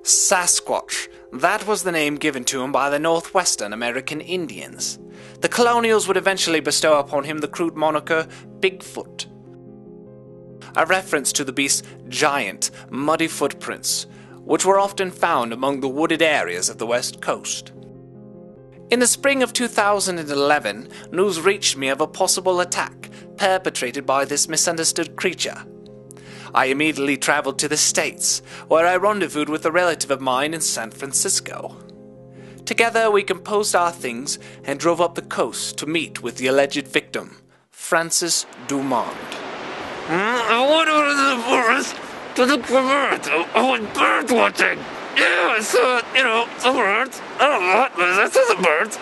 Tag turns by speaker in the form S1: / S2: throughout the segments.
S1: Sasquatch. That was the name given to him by the Northwestern American Indians. The colonials would eventually bestow upon him the crude moniker Bigfoot, a reference to the beast's giant, muddy footprints, which were often found among the wooded areas of the West Coast. In the spring of 2011, news reached me of a possible attack perpetrated by this misunderstood creature. I immediately traveled to the States, where I rendezvoused with a relative of mine in San Francisco. Together we composed our things and drove up the coast to meet with the alleged victim, Francis Dumond.
S2: I went out into the forest to look for birds. I went bird watching. Yeah, I saw, some birds. I don't know what, but I saw some birds.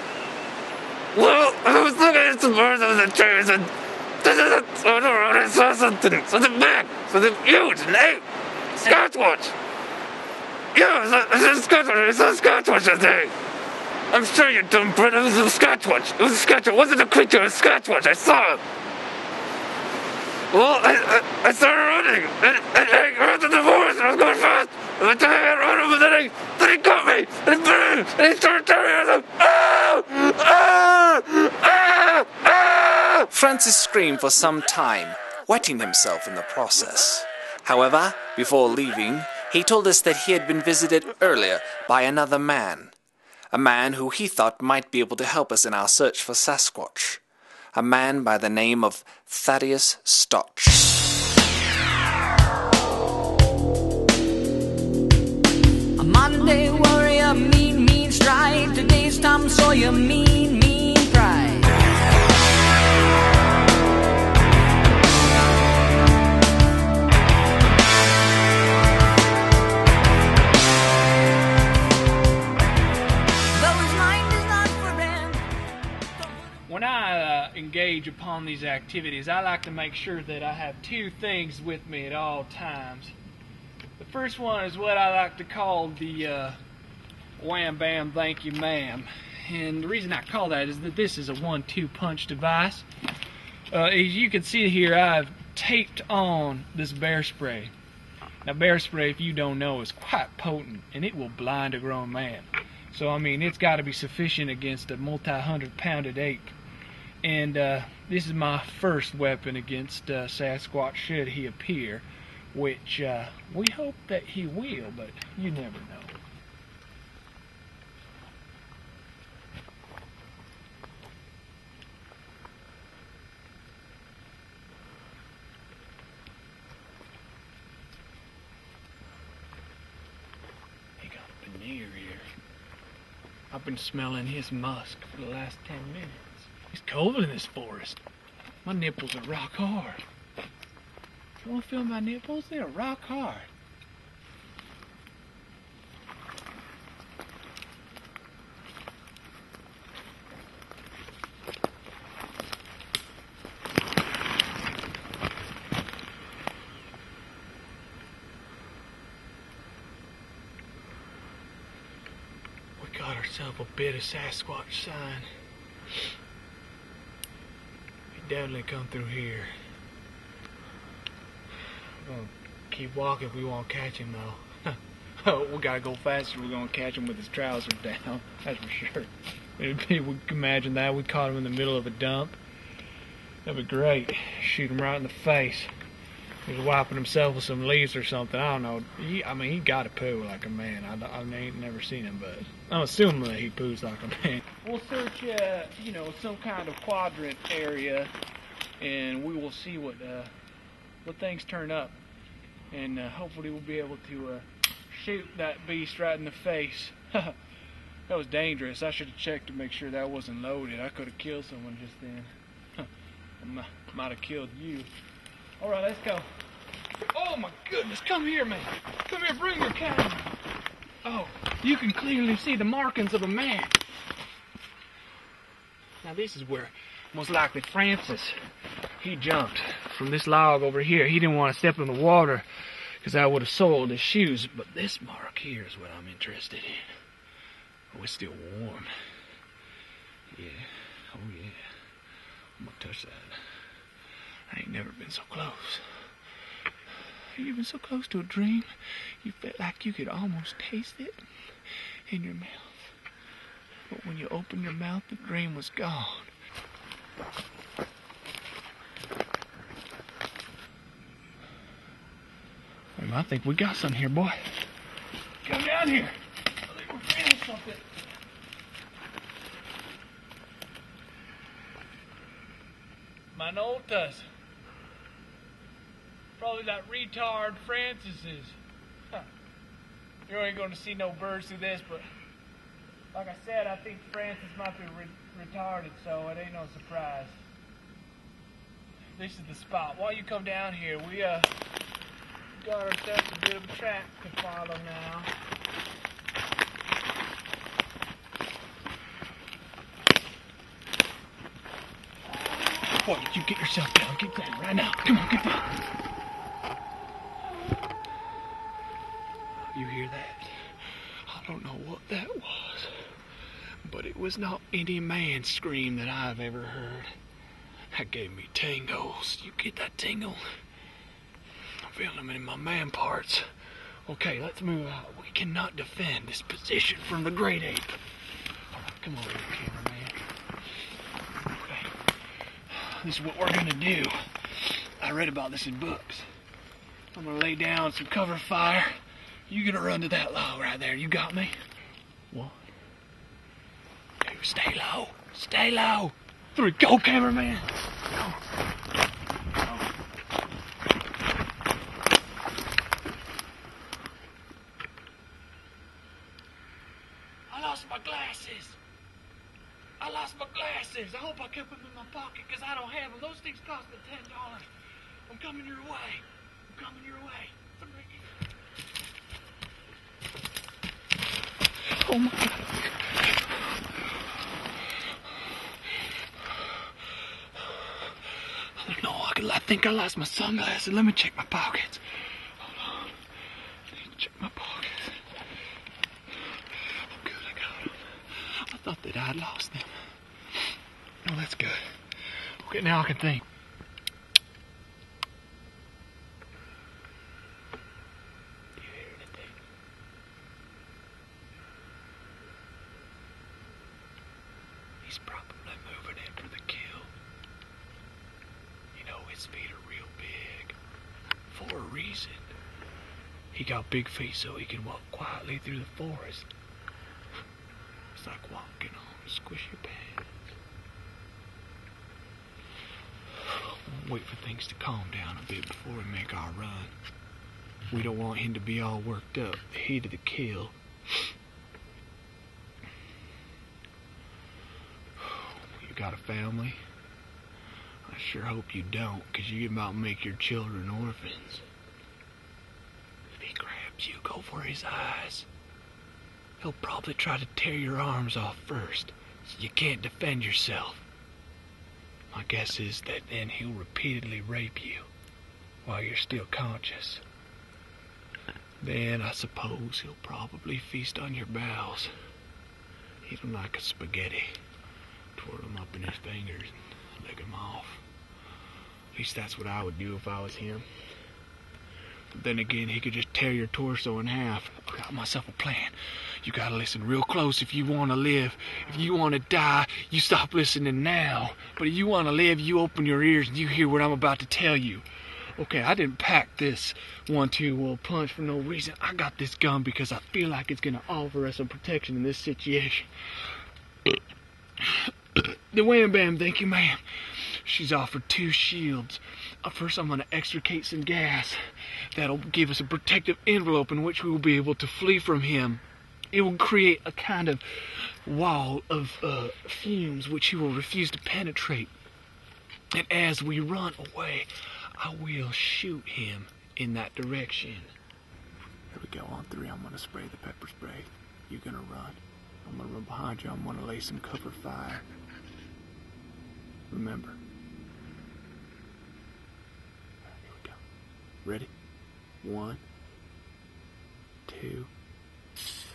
S2: Well, I was looking at some birds on the trees and I saw something big, something huge, and hey, Sasquatch. Yeah, I saw Sasquatch, I think. I'm sure you dumb Brit, it was a Sasquatch. It was a Sasquatch, it wasn't a creature, it was a Sasquatch, I saw him. Well, I started running, and I ran to the forest, and I was going fast. And by the time I ran over, then he caught me, and he bit me, and he started tearing me, and I was like, ah! Ah! Ah! Ah!
S1: Francis screamed for some time, wetting himself in the process. However, before leaving, he told us that he had been visited earlier by another man, a man who he thought might be able to help us in our search for Sasquatch, a man by the name of Thadaeus Stotch.
S3: A Monday warrior, mean stride. Today's Tom Sawyer, mean pride.
S4: When I engage upon these activities, I like to make sure that I have two things with me at all times. The first one is what I like to call the wham bam thank you ma'am. And the reason I call that is that this is a 1-2 punch device. As you can see here, I've taped on this bear spray. Now bear spray, if you don't know, is quite potent and it will blind a grown man. So I mean, it's got to be sufficient against a multi-hundred-pounded ape. And this is my first weapon against Sasquatch should he appear, which we hope that he will, but you never know. He got a veneer here. I've been smelling his musk for the last 10 minutes. It's cold in this forest. My nipples are rock hard. You want to feel my nipples? They're rock hard. We got ourselves a bit of Sasquatch sign. Definitely come through here. We're gonna keep walking if we want to catch him though. Oh, we gotta go faster. We're gonna catch him with his trousers down. That's for sure. We can imagine that. We caught him in the middle of a dump. That'd be great. Shoot him right in the face. He's wiping himself with some leaves or something. I don't know. He got to poo like a man. I ain't never seen him, but I'm assuming that he poos like a man. We'll search, some kind of quadrant area, and we will see what things turn up, and hopefully we'll be able to shoot that beast right in the face. That was dangerous. I should have checked to make sure that wasn't loaded. I could have killed someone just then. I might have killed you. Alright, let's go. Oh my goodness, come here, man. Come here, bring your camera. Oh, you can clearly see the markings of a man. Now this is where, most likely, Francis, he jumped from this log over here. He didn't want to step in the water because I would have soiled his shoes. But this mark here is what I'm interested in. Oh, it's still warm. Yeah, oh yeah. I'm gonna touch that. I ain't never been so close. You've been so close to a dream, you felt like you could almost taste it in your mouth. But when you opened your mouth, the dream was gone. I think we got something here, boy. Come down here. I think we're feeling something. Manotas. Probably that retard Francis's. Huh. You ain't gonna see no birds through this, but like I said, I think Francis might be retarded, so it ain't no surprise. This is the spot. While you come down here, we got ourselves a bit of a track to follow now. Boy, you get yourself down. Get down right now. Come on, get down. You hear that? I don't know what that was, but it was not any man's scream that I've ever heard. That gave me tingles. You get that tingle? I'm feeling them in my man parts. Okay, let's move out. We cannot defend this position from the great ape. All right, come on, cameraman. Okay, this is what we're gonna do. I read about this in books. I'm gonna lay down some cover fire. You gonna run to that log right there. You got me? 1, 2, stay low. Stay low. 3, go, cameraman. Go. I lost my glasses. I hope I kept them in my pocket because I don't have them. Those things cost me $10. I'm coming your way. Oh my God. No, I think I lost my sunglasses. Let me check my pockets. Hold on. I need to check my pockets. Oh, good, I got them. I thought that I'd lost them. Oh, that's good. Okay, now I can think. Do you hear anything? He's probably moving in for the kill. You know, his feet are real big. For a reason. He got big feet so he can walk quietly through the forest. It's like walking on squishy pants. Wait for things to calm down a bit before we make our run. We don't want him to be all worked up, the heat of the kill. You got a family? I sure hope you don't, because you about make your children orphans. If he grabs you, go for his eyes. He'll probably try to tear your arms off first, so you can't defend yourself. My guess is that then he'll repeatedly rape you while you're still conscious. Then I suppose he'll probably feast on your bowels. Eat them like a spaghetti. Twirl them up in his fingers and lick them off. At least that's what I would do if I was him. But then again, he could just tear your torso in half. I got myself a plan. You gotta listen real close if you want to live. If you want to die, you stop listening now. But if you want to live, you open your ears and you hear what I'm about to tell you. Okay, I didn't pack this 1-2 punch for no reason. I got this gun because I feel like it's gonna offer us some protection in this situation. The wham bam, thank you, ma'am. She's offered 2 shields. First, I'm going to extricate some gas. That'll give us a protective envelope in which we will be able to flee from him. It will create a kind of wall of fumes which he will refuse to penetrate. And as we run away, I will shoot him in that direction. Here we go, on 3. I'm going to spray the pepper spray. You're going to run. I'm going to run behind you. I'm going to lay some cover fire. Remember. Here we go. Ready? 1, 2,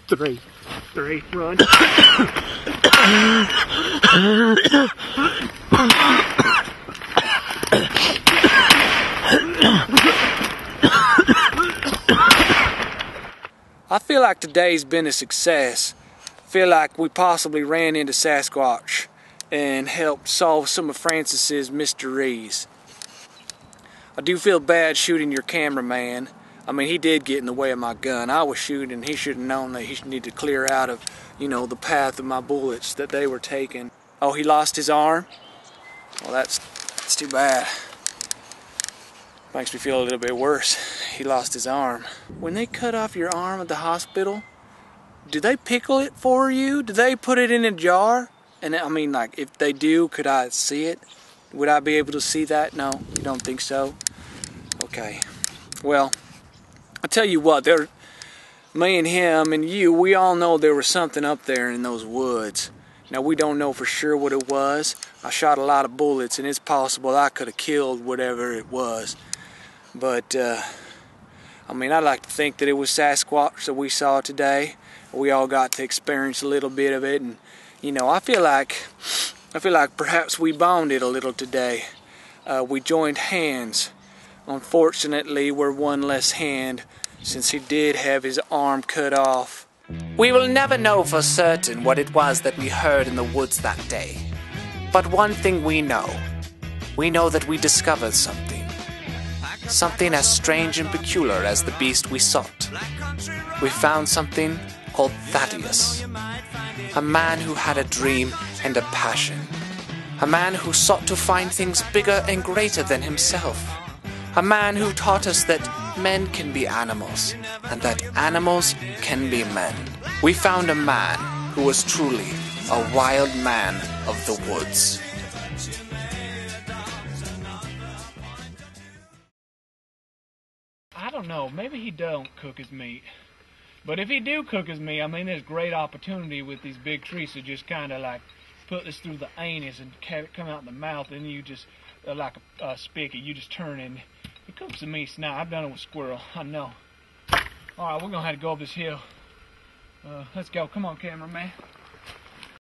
S4: 3. 3, run. I feel like today's been a success. I feel like we possibly ran into Sasquatch and helped solve some of Francis's mysteries. I do feel bad shooting your cameraman. I mean, he did get in the way of my gun. I was shooting, he should have known that he should need to clear out of, you know, the path of my bullets that they were taking. Oh, he lost his arm? Well, that's too bad. Makes me feel a little bit worse. He lost his arm. When they cut off your arm at the hospital, do they pickle it for you? Do they put it in a jar? And I mean, like, if they do, could I see it? Would I be able to see that? No, you don't think so? Okay. Well, I tell you what, me and him and you, we all know there was something up there in those woods. Now, we don't know for sure what it was. I shot a lot of bullets, and it's possible I could have killed whatever it was. But, I mean, I'd like to think that it was Sasquatch that we saw today. We all got to experience a little bit of it, and, you know, I feel like perhaps we bonded a little today. We joined hands. Unfortunately, we're one less hand, since he did have his arm cut off.
S1: We will never know for certain what it was that we heard in the woods that day. But one thing we know that we discovered something. Something as strange and peculiar as the beast we sought. We found something called Thaddeus. A man who had a dream and a passion. A man who sought to find things bigger and greater than himself. A man who taught us that men can be animals, and that animals can be men. We found a man who was truly a wild man of the woods.
S4: I don't know, maybe he don't cook his meat. But if he do cook his meat, I mean, there's great opportunity with these big trees to just kind of like put this through the anus and come out in the mouth, and you just, like a spigot, you just turn and it cooks the meat. Now, I've done it with squirrel, I know. Alright, we're going to have to go up this hill. Let's go. Come on, cameraman.